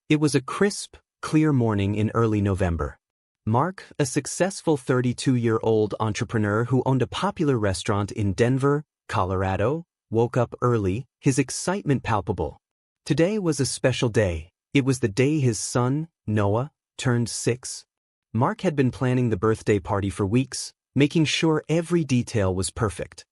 It was a crisp, clear morning in early November. Mark, a successful 32-year-old entrepreneur who owned a popular restaurant in Denver, Colorado, woke up early, his excitement palpable. Today was a special day. It was the day his son, Noah, turned 6. Mark had been planning the birthday party for weeks, making sure every detail was perfect.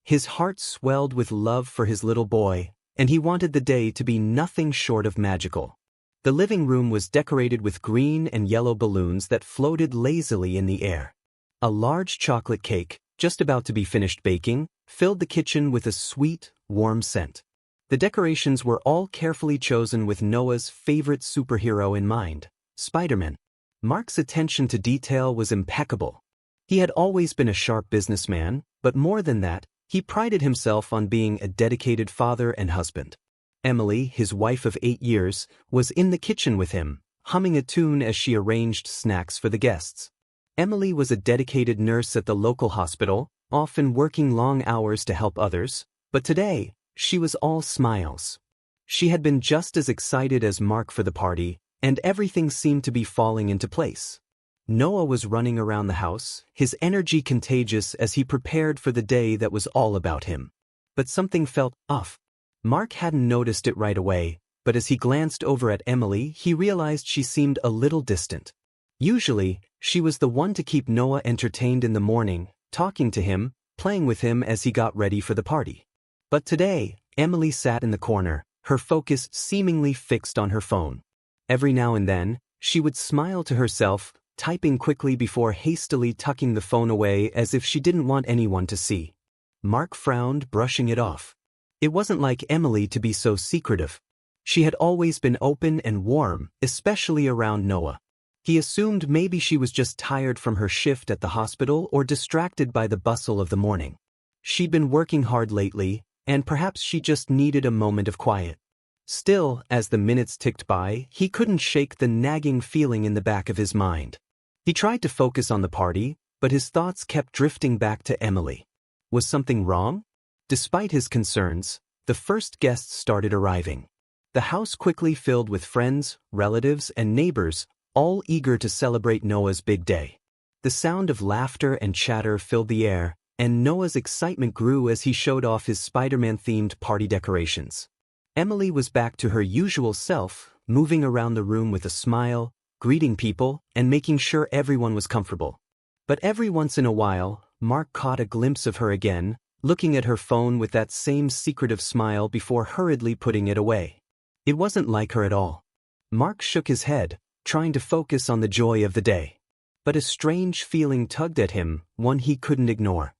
His heart swelled with love for his little boy, and he wanted the day to be nothing short of magical. The living room was decorated with green and yellow balloons that floated lazily in the air. A large chocolate cake, just about to be finished baking, filled the kitchen with a sweet, warm scent. The decorations were all carefully chosen with Noah's favorite superhero in mind, Spider-Man. Mark's attention to detail was impeccable. He had always been a sharp businessman, but more than that, he prided himself on being a dedicated father and husband. Emily, his wife of 8 years, was in the kitchen with him, humming a tune as she arranged snacks for the guests. Emily was a dedicated nurse at the local hospital, often working long hours to help others, but today, she was all smiles. She had been just as excited as Mark for the party, and everything seemed to be falling into place. Noah was running around the house, his energy contagious as he prepared for the day that was all about him. But something felt off. Mark hadn't noticed it right away, but as he glanced over at Emily, he realized she seemed a little distant. Usually, she was the one to keep Noah entertained in the morning, talking to him, playing with him as he got ready for the party. But today, Emily sat in the corner, her focus seemingly fixed on her phone. Every now and then, she would smile to herself, typing quickly before hastily tucking the phone away as if she didn't want anyone to see. Mark frowned, brushing it off. It wasn't like Emily to be so secretive. She had always been open and warm, especially around Noah. He assumed maybe she was just tired from her shift at the hospital or distracted by the bustle of the morning. She'd been working hard lately, and perhaps she just needed a moment of quiet. Still, as the minutes ticked by, he couldn't shake the nagging feeling in the back of his mind. He tried to focus on the party, but his thoughts kept drifting back to Emily. Was something wrong? Despite his concerns, the first guests started arriving. The house quickly filled with friends, relatives, and neighbors, all eager to celebrate Noah's big day. The sound of laughter and chatter filled the air, and Noah's excitement grew as he showed off his Spider-Man-themed party decorations. Emily was back to her usual self, moving around the room with a smile, greeting people, and making sure everyone was comfortable. But every once in a while, Mark caught a glimpse of her again, looking at her phone with that same secretive smile before hurriedly putting it away. It wasn't like her at all. Mark shook his head, trying to focus on the joy of the day. But a strange feeling tugged at him, one he couldn't ignore.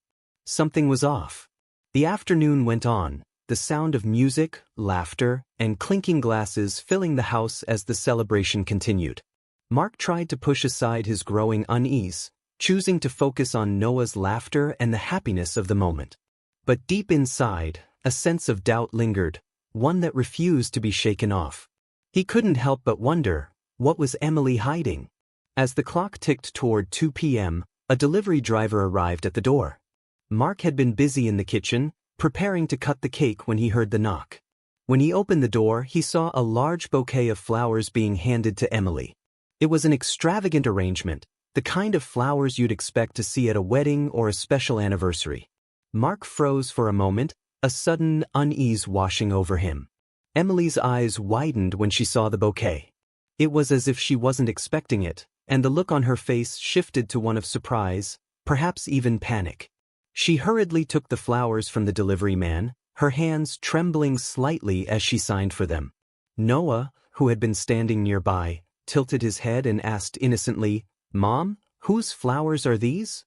Something was off. The afternoon went on, the sound of music, laughter, and clinking glasses filling the house as the celebration continued. Mark tried to push aside his growing unease, choosing to focus on Noah's laughter and the happiness of the moment. But deep inside, a sense of doubt lingered, one that refused to be shaken off. He couldn't help but wonder, what was Emily hiding? As the clock ticked toward 2 p.m., a delivery driver arrived at the door. Mark had been busy in the kitchen, preparing to cut the cake when he heard the knock. When he opened the door, he saw a large bouquet of flowers being handed to Emily. It was an extravagant arrangement, the kind of flowers you'd expect to see at a wedding or a special anniversary. Mark froze for a moment, a sudden unease washing over him. Emily's eyes widened when she saw the bouquet. It was as if she wasn't expecting it, and the look on her face shifted to one of surprise, perhaps even panic. She hurriedly took the flowers from the delivery man, her hands trembling slightly as she signed for them. Noah, who had been standing nearby, tilted his head and asked innocently, "Mom, whose flowers are these?"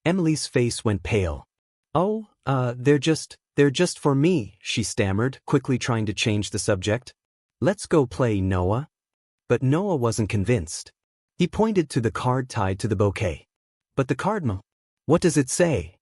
Emily's face went pale. "Oh, they're just for me," she stammered, quickly trying to change the subject. "Let's go play, Noah." But Noah wasn't convinced. He pointed to the card tied to the bouquet. "But the card, what does it say?"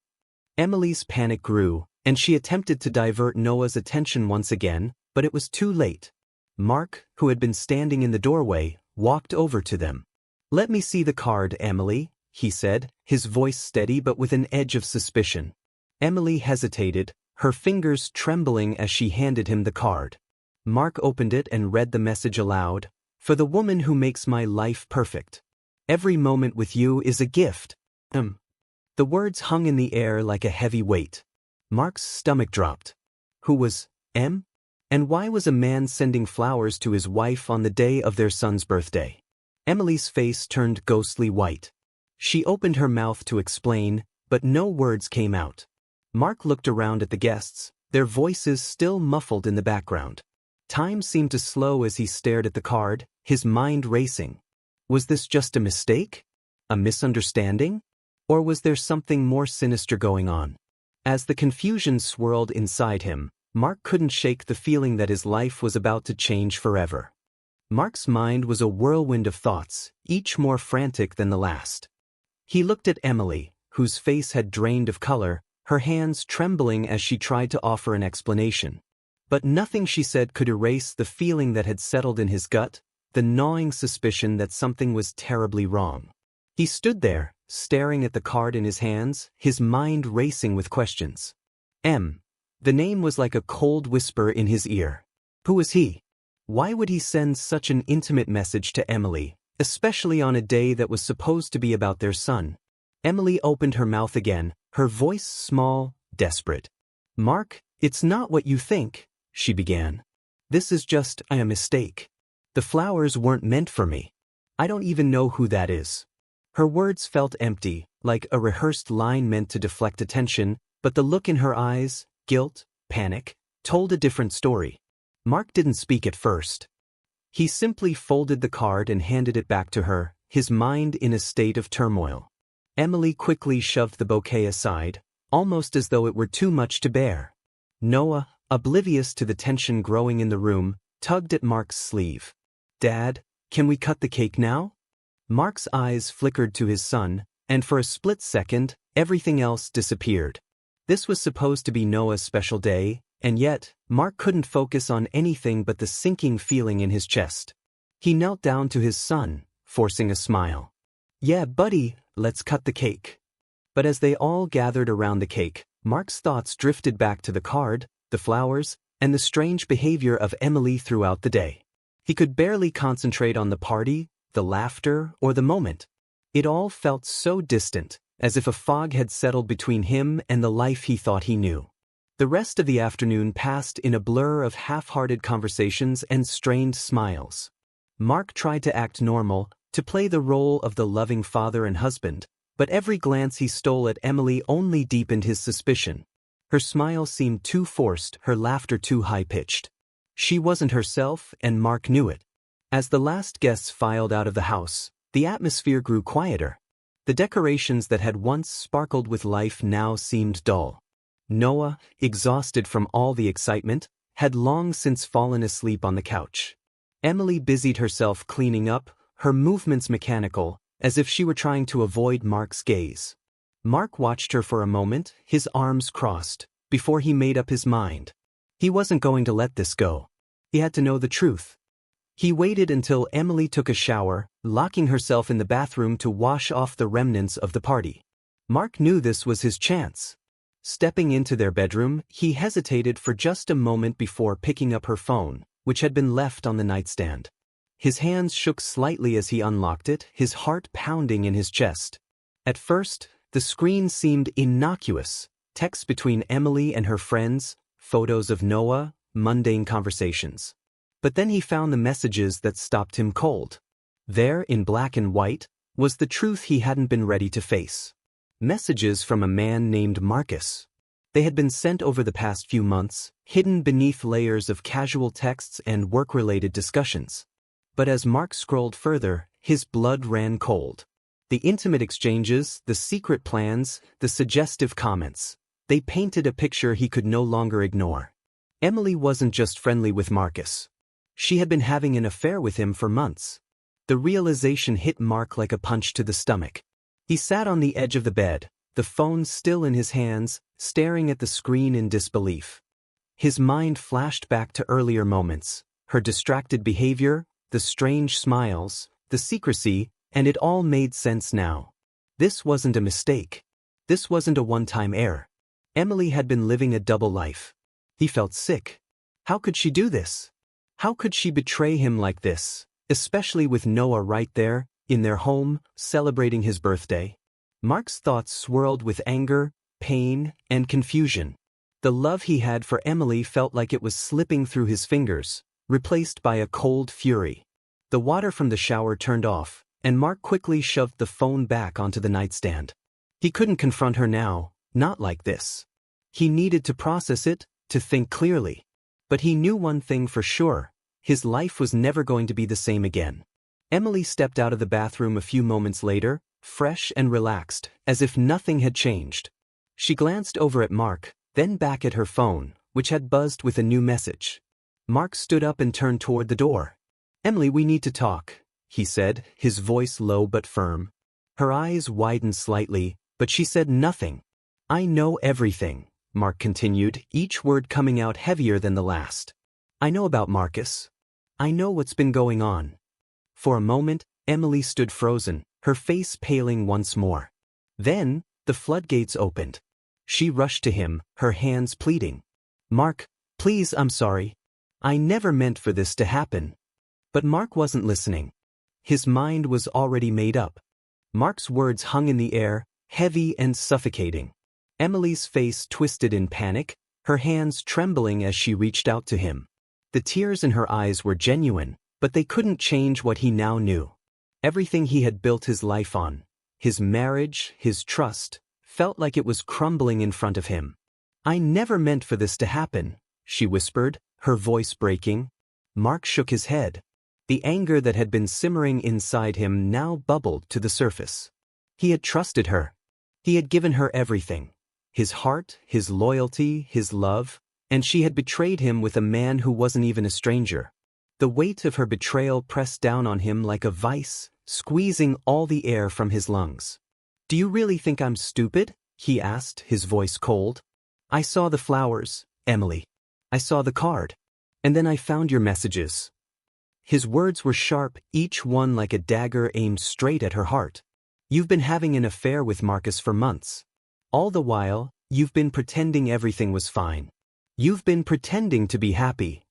Emily's panic grew, and she attempted to divert Noah's attention once again, but it was too late. Mark, who had been standing in the doorway, walked over to them. "Let me see the card, Emily," he said, his voice steady but with an edge of suspicion. Emily hesitated, her fingers trembling as she handed him the card. Mark opened it and read the message aloud, For the woman who makes my life perfect. Every moment with you is a gift. The words hung in the air like a heavy weight. Mark's stomach dropped. Who was M? And why was a man sending flowers to his wife on the day of their son's birthday? Emily's face turned ghostly white. She opened her mouth to explain, but no words came out. Mark looked around at the guests, their voices still muffled in the background. Time seemed to slow as he stared at the card, his mind racing. Was this just a mistake? A misunderstanding? Or was there something more sinister going on? As the confusion swirled inside him, Mark couldn't shake the feeling that his life was about to change forever. Mark's mind was a whirlwind of thoughts, each more frantic than the last. He looked at Emily, whose face had drained of color, her hands trembling as she tried to offer an explanation. But nothing she said could erase the feeling that had settled in his gut, the gnawing suspicion that something was terribly wrong. He stood there, staring at the card in his hands, his mind racing with questions. M. The name was like a cold whisper in his ear. Who was he? Why would he send such an intimate message to Emily, especially on a day that was supposed to be about their son? Emily opened her mouth again, her voice small, desperate. Mark, it's not what you think, she began. This is just a mistake. The flowers weren't meant for me. I don't even know who that is. Her words felt empty, like a rehearsed line meant to deflect attention, but the look in her eyes, guilt, panic, told a different story. Mark didn't speak at first. He simply folded the card and handed it back to her, his mind in a state of turmoil. Emily quickly shoved the bouquet aside, almost as though it were too much to bear. Noah, oblivious to the tension growing in the room, tugged at Mark's sleeve. Dad, can we cut the cake now? Mark's eyes flickered to his son, and for a split second, everything else disappeared. This was supposed to be Noah's special day, and yet, Mark couldn't focus on anything but the sinking feeling in his chest. He knelt down to his son, forcing a smile. Yeah, buddy, let's cut the cake. But as they all gathered around the cake, Mark's thoughts drifted back to the card, the flowers, and the strange behavior of Emily throughout the day. He could barely concentrate on the party, the laughter, or the moment. It all felt so distant, as if a fog had settled between him and the life he thought he knew. The rest of the afternoon passed in a blur of half-hearted conversations and strained smiles. Mark tried to act normal, to play the role of the loving father and husband, but every glance he stole at Emily only deepened his suspicion. Her smile seemed too forced, her laughter too high-pitched. She wasn't herself, and Mark knew it. As the last guests filed out of the house, the atmosphere grew quieter. The decorations that had once sparkled with life now seemed dull. Noah, exhausted from all the excitement, had long since fallen asleep on the couch. Emily busied herself cleaning up, her movements mechanical, as if she were trying to avoid Mark's gaze. Mark watched her for a moment, his arms crossed, before he made up his mind. He wasn't going to let this go. He had to know the truth. He waited until Emily took a shower, locking herself in the bathroom to wash off the remnants of the party. Mark knew this was his chance. Stepping into their bedroom, he hesitated for just a moment before picking up her phone, which had been left on the nightstand. His hands shook slightly as he unlocked it, his heart pounding in his chest. At first, the screen seemed innocuous, texts between Emily and her friends, photos of Noah, mundane conversations. But then he found the messages that stopped him cold. There, in black and white, was the truth he hadn't been ready to face. Messages from a man named Marcus. They had been sent over the past few months, hidden beneath layers of casual texts and work-related discussions. But as Mark scrolled further, his blood ran cold. The intimate exchanges, the secret plans, the suggestive comments. They painted a picture he could no longer ignore. Emily wasn't just friendly with Marcus. She had been having an affair with him for months. The realization hit Mark like a punch to the stomach. He sat on the edge of the bed, the phone still in his hands, staring at the screen in disbelief. His mind flashed back to earlier moments, her distracted behavior, the strange smiles, the secrecy, and it all made sense now. This wasn't a mistake. This wasn't a one-time error. Emily had been living a double life. He felt sick. How could she do this? How could she betray him like this, especially with Noah right there, in their home, celebrating his birthday. Mark's thoughts swirled with anger, pain, and confusion. The love he had for Emily felt like it was slipping through his fingers, replaced by a cold fury. The water from the shower turned off, and Mark quickly shoved the phone back onto the nightstand. He couldn't confront her now, not like this. He needed to process it, to think clearly. But he knew one thing for sure: his life was never going to be the same again. Emily stepped out of the bathroom a few moments later, fresh and relaxed, as if nothing had changed. She glanced over at Mark, then back at her phone, which had buzzed with a new message. Mark stood up and turned toward the door. "Emily, we need to talk," he said, his voice low but firm. Her eyes widened slightly, but she said nothing. "I know everything," Mark continued, each word coming out heavier than the last. "I know about Marcus. I know what's been going on." For a moment, Emily stood frozen, her face paling once more. Then, the floodgates opened. She rushed to him, her hands pleading. "Mark, please, I'm sorry. I never meant for this to happen." But Mark wasn't listening. His mind was already made up. Mark's words hung in the air, heavy and suffocating. Emily's face twisted in panic, her hands trembling as she reached out to him. The tears in her eyes were genuine, but they couldn't change what he now knew. Everything he had built his life on, his marriage, his trust, felt like it was crumbling in front of him. "I never meant for this to happen," she whispered, her voice breaking. Mark shook his head. The anger that had been simmering inside him now bubbled to the surface. He had trusted her. He had given her everything: his heart, his loyalty, his love, and she had betrayed him with a man who wasn't even a stranger. The weight of her betrayal pressed down on him like a vice, squeezing all the air from his lungs. "Do you really think I'm stupid?" he asked, his voice cold. "I saw the flowers, Emily. I saw the card. And then I found your messages." His words were sharp, each one like a dagger aimed straight at her heart. "You've been having an affair with Marcus for months. All the while, you've been pretending everything was fine. You've been pretending to be happy."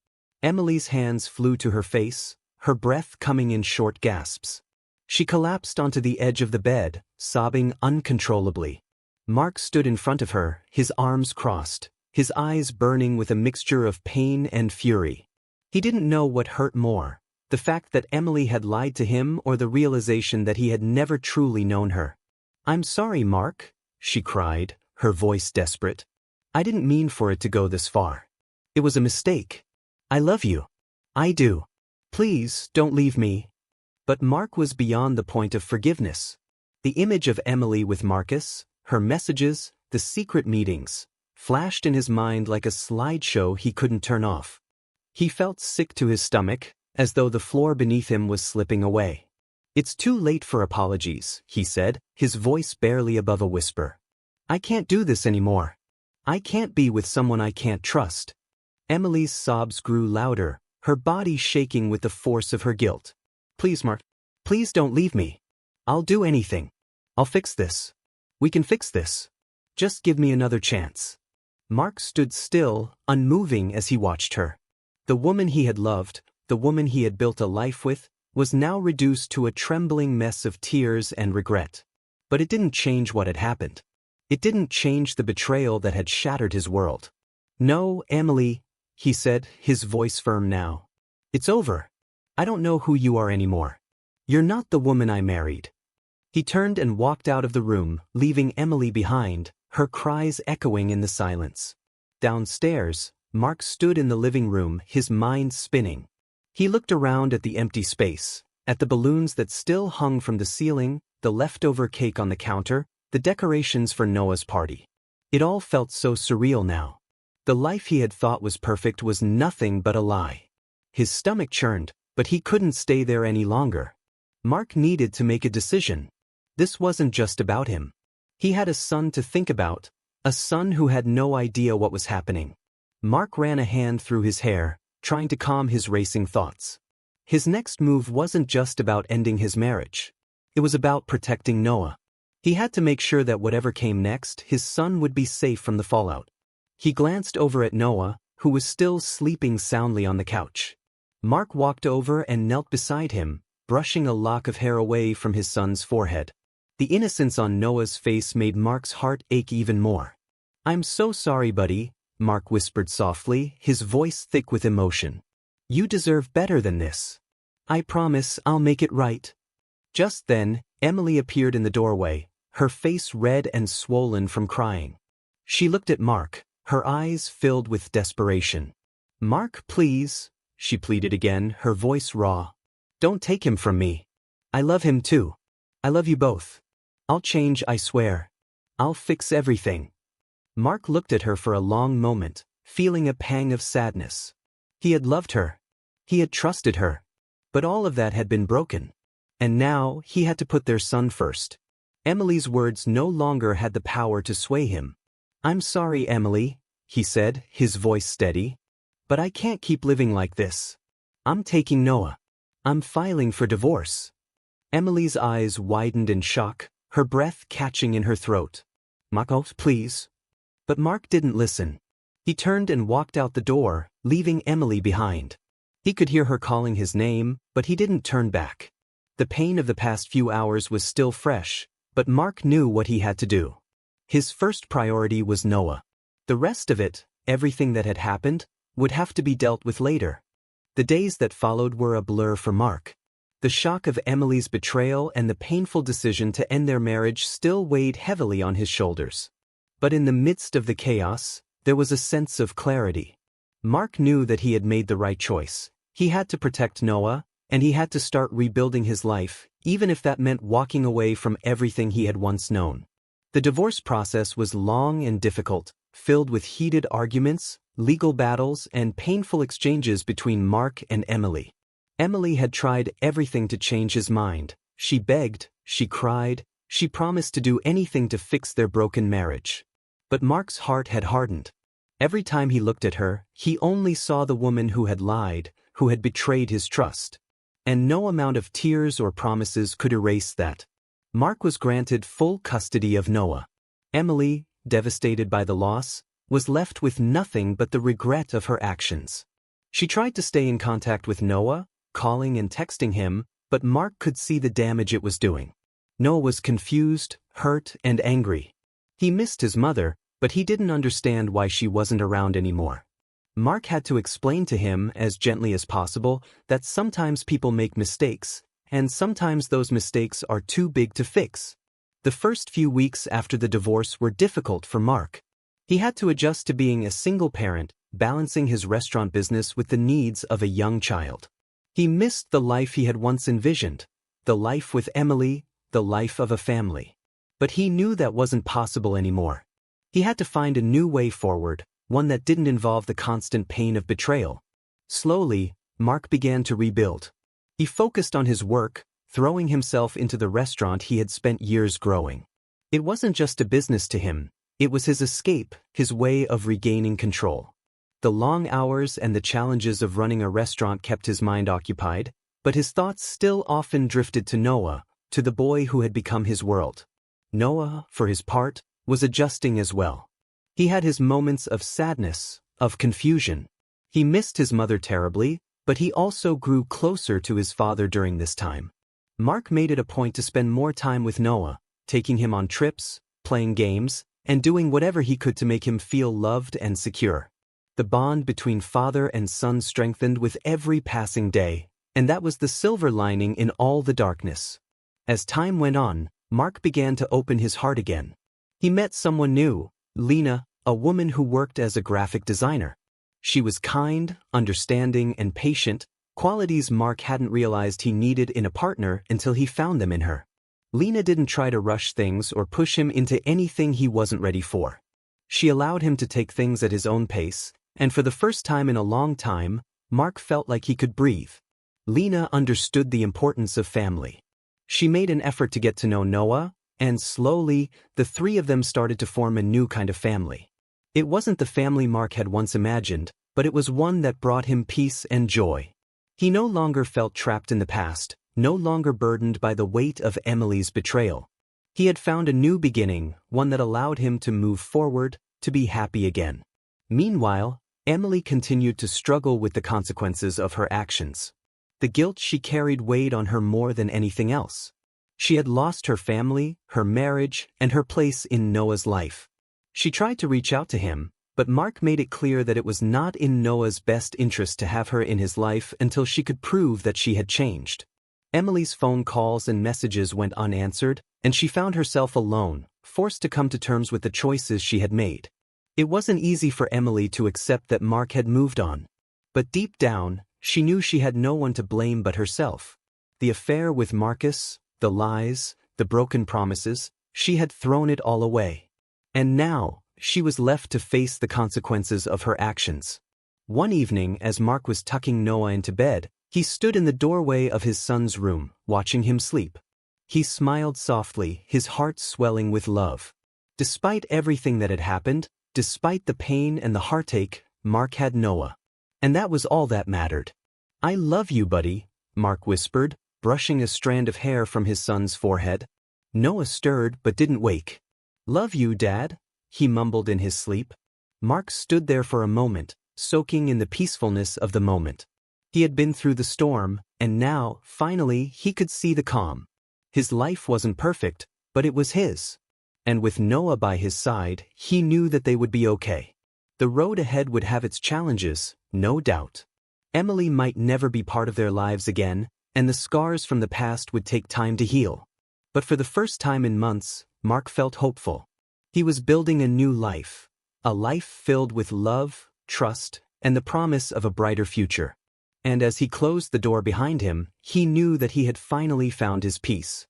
Emily's hands flew to her face, her breath coming in short gasps. She collapsed onto the edge of the bed, sobbing uncontrollably. Mark stood in front of her, his arms crossed, his eyes burning with a mixture of pain and fury. He didn't know what hurt more: the fact that Emily had lied to him, or the realization that he had never truly known her. "I'm sorry, Mark," she cried, her voice desperate. "I didn't mean for it to go this far. It was a mistake. I love you. I do. Please, don't leave me." But Mark was beyond the point of forgiveness. The image of Emily with Marcus, her messages, the secret meetings, flashed in his mind like a slideshow he couldn't turn off. He felt sick to his stomach, as though the floor beneath him was slipping away. "It's too late for apologies," he said, his voice barely above a whisper. "I can't do this anymore. I can't be with someone I can't trust." Emily's sobs grew louder, her body shaking with the force of her guilt. "Please, Mark. Please don't leave me. I'll do anything. I'll fix this. We can fix this. Just give me another chance." Mark stood still, unmoving as he watched her. The woman he had loved, the woman he had built a life with, was now reduced to a trembling mess of tears and regret. But it didn't change what had happened. It didn't change the betrayal that had shattered his world. "No, Emily," he said, his voice firm now. "It's over. I don't know who you are anymore. You're not the woman I married." He turned and walked out of the room, leaving Emily behind, her cries echoing in the silence. Downstairs, Mark stood in the living room, his mind spinning. He looked around at the empty space, at the balloons that still hung from the ceiling, the leftover cake on the counter, the decorations for Noah's party. It all felt so surreal now. The life he had thought was perfect was nothing but a lie. His stomach churned, but he couldn't stay there any longer. Mark needed to make a decision. This wasn't just about him. He had a son to think about, a son who had no idea what was happening. Mark ran a hand through his hair, trying to calm his racing thoughts. His next move wasn't just about ending his marriage. It was about protecting Noah. He had to make sure that whatever came next, his son would be safe from the fallout. He glanced over at Noah, who was still sleeping soundly on the couch. Mark walked over and knelt beside him, brushing a lock of hair away from his son's forehead. The innocence on Noah's face made Mark's heart ache even more. "I'm so sorry, buddy," Mark whispered softly, his voice thick with emotion. "You deserve better than this. I promise I'll make it right." Just then, Emily appeared in the doorway, her face red and swollen from crying. She looked at Mark, her eyes filled with desperation. "Mark, please," she pleaded again, her voice raw. "Don't take him from me. I love him too. I love you both. I'll change, I swear. I'll fix everything." Mark looked at her for a long moment, feeling a pang of sadness. He had loved her. He had trusted her. But all of that had been broken. And now he had to put their son first. Emily's words no longer had the power to sway him. "I'm sorry, Emily," he said, his voice steady. "But I can't keep living like this. I'm taking Noah. I'm filing for divorce." Emily's eyes widened in shock, her breath catching in her throat. "Mark, please." But Mark didn't listen. He turned and walked out the door, leaving Emily behind. He could hear her calling his name, but he didn't turn back. The pain of the past few hours was still fresh, but Mark knew what he had to do. His first priority was Noah. The rest of it, everything that had happened, would have to be dealt with later. The days that followed were a blur for Mark. The shock of Emily's betrayal and the painful decision to end their marriage still weighed heavily on his shoulders. But in the midst of the chaos, there was a sense of clarity. Mark knew that he had made the right choice. He had to protect Noah, and he had to start rebuilding his life, even if that meant walking away from everything he had once known. The divorce process was long and difficult, filled with heated arguments, legal battles, and painful exchanges between Mark and Emily. Emily had tried everything to change his mind. She begged, she cried, she promised to do anything to fix their broken marriage. But Mark's heart had hardened. Every time he looked at her, he only saw the woman who had lied, who had betrayed his trust. And no amount of tears or promises could erase that. Mark was granted full custody of Noah. Emily, devastated by the loss, was left with nothing but the regret of her actions. She tried to stay in contact with Noah, calling and texting him, but Mark could see the damage it was doing. Noah was confused, hurt, and angry. He missed his mother, but he didn't understand why she wasn't around anymore. Mark had to explain to him, as gently as possible, that sometimes people make mistakes, and sometimes those mistakes are too big to fix. The first few weeks after the divorce were difficult for Mark. He had to adjust to being a single parent, balancing his restaurant business with the needs of a young child. He missed the life he had once envisioned, the life with Emily, the life of a family. But he knew that wasn't possible anymore. He had to find a new way forward, one that didn't involve the constant pain of betrayal. Slowly, Mark began to rebuild. He focused on his work, throwing himself into the restaurant he had spent years growing. It wasn't just a business to him, it was his escape, his way of regaining control. The long hours and the challenges of running a restaurant kept his mind occupied, but his thoughts still often drifted to Noah, to the boy who had become his world. Noah, for his part, was adjusting as well. He had his moments of sadness, of confusion. He missed his mother terribly, but he also grew closer to his father during this time. Mark made it a point to spend more time with Noah, taking him on trips, playing games, and doing whatever he could to make him feel loved and secure. The bond between father and son strengthened with every passing day, and that was the silver lining in all the darkness. As time went on, Mark began to open his heart again. He met someone new, Lena, a woman who worked as a graphic designer. She was kind, understanding, and patient, qualities Mark hadn't realized he needed in a partner until he found them in her. Lena didn't try to rush things or push him into anything he wasn't ready for. She allowed him to take things at his own pace, and for the first time in a long time, Mark felt like he could breathe. Lena understood the importance of family. She made an effort to get to know Noah, and slowly, the three of them started to form a new kind of family. It wasn't the family Mark had once imagined, but it was one that brought him peace and joy. He no longer felt trapped in the past, no longer burdened by the weight of Emily's betrayal. He had found a new beginning, one that allowed him to move forward, to be happy again. Meanwhile, Emily continued to struggle with the consequences of her actions. The guilt she carried weighed on her more than anything else. She had lost her family, her marriage, and her place in Noah's life. She tried to reach out to him, but Mark made it clear that it was not in Noah's best interest to have her in his life until she could prove that she had changed. Emily's phone calls and messages went unanswered, and she found herself alone, forced to come to terms with the choices she had made. It wasn't easy for Emily to accept that Mark had moved on. But deep down, she knew she had no one to blame but herself. The affair with Marcus, the lies, the broken promises, she had thrown it all away. And now, she was left to face the consequences of her actions. One evening, as Mark was tucking Noah into bed, he stood in the doorway of his son's room, watching him sleep. He smiled softly, his heart swelling with love. Despite everything that had happened, despite the pain and the heartache, Mark had Noah. And that was all that mattered. "I love you, buddy," Mark whispered, brushing a strand of hair from his son's forehead. Noah stirred but didn't wake. "Love you, Dad," he mumbled in his sleep. Mark stood there for a moment, soaking in the peacefulness of the moment. He had been through the storm, and now, finally, he could see the calm. His life wasn't perfect, but it was his. And with Noah by his side, he knew that they would be okay. The road ahead would have its challenges, no doubt. Emily might never be part of their lives again, and the scars from the past would take time to heal. But for the first time in months, Mark felt hopeful. He was building a new life, a life filled with love, trust, and the promise of a brighter future. And as he closed the door behind him, he knew that he had finally found his peace.